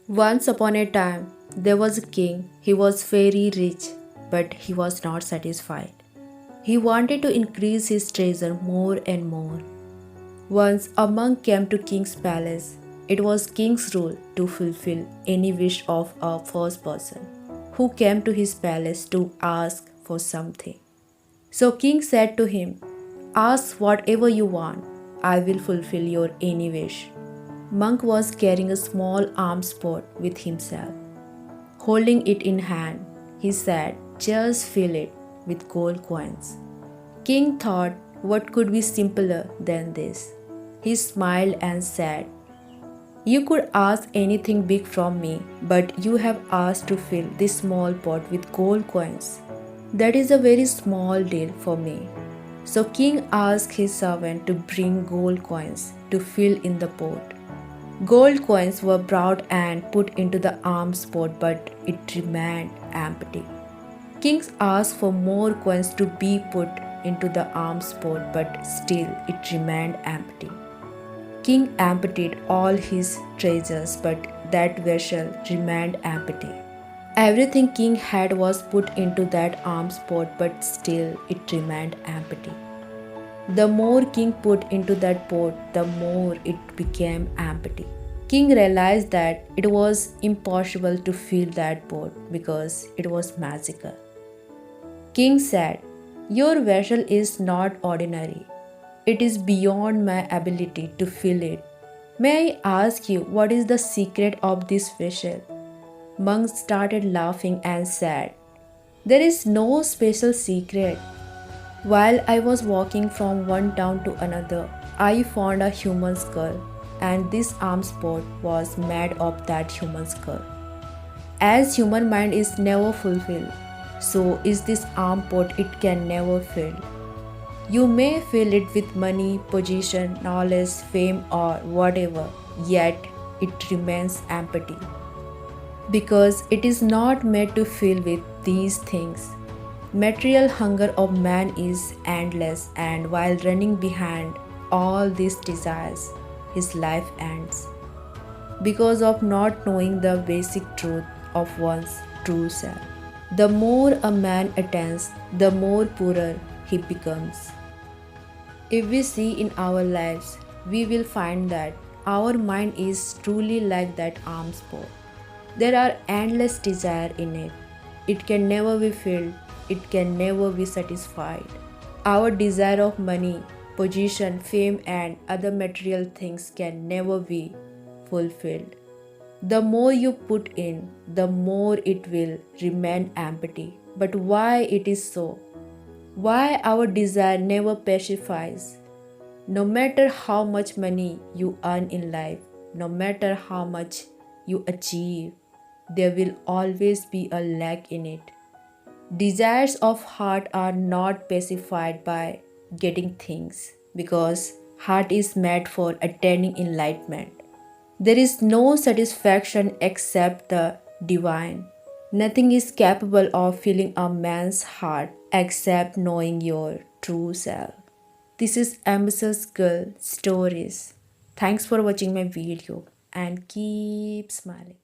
Once upon a time, there was a king. He was very rich, but he was not satisfied. He wanted to increase his treasure more and more. Once a monk came to king's palace. It was king's rule to fulfill any wish of a first person who came to his palace to ask for something. So king said to him, "Ask whatever you want. I will fulfill your any wish." Monk was carrying a small alms pot with himself. Holding it in hand, he said, "Just fill it with gold coins." King thought, what could be simpler than this? He smiled and said, "You could ask anything big from me, but you have asked to fill this small pot with gold coins. That is a very small deal for me." So king asked his servant to bring gold coins to fill in the pot. Gold coins were brought and put into the alms pot, but it remained empty. King asked for more coins to be put into the alms pot, but still it remained empty. King emptied all his treasures, but that vessel remained empty. Everything king had was put into that alms pot, but still it remained empty. The more king put into that pot, the more it became empty. King realized that it was impossible to fill that pot because it was magical. King said, "Your vessel is not ordinary. It is beyond my ability to fill it. May I ask you what is the secret of this vessel?" Monk started laughing and said, "There is no special secret. While I was walking from one town to another, I found a human skull, and this alms pot was made of that human skull. As human mind is never fulfilled, so is this alms pot, it can never fill. You may fill it with money, position, knowledge, fame, or whatever, yet it remains empty. Because it is not made to fill with these things. Material hunger of man is endless, and while running behind all these desires, his life ends because of not knowing the basic truth of one's true self. The more a man attains, the more poorer he becomes. If we see in our lives, we will find that our mind is truly like that alms pot. There are endless desires in it. It can never be filled. It can never be satisfied. Our desire of money, position, fame, and other material things can never be fulfilled. The more you put in, the more it will remain empty. But why it is so? Why our desire never pacifies? No matter how much money you earn in life, no matter how much you achieve, there will always be a lack in it. Desires of heart are not pacified by getting things, because heart is made for attaining enlightenment. There is no satisfaction except the divine. Nothing is capable of filling a man's heart except knowing your true self. This is Ambitious Girl Stories. Thanks for watching my video and keep smiling.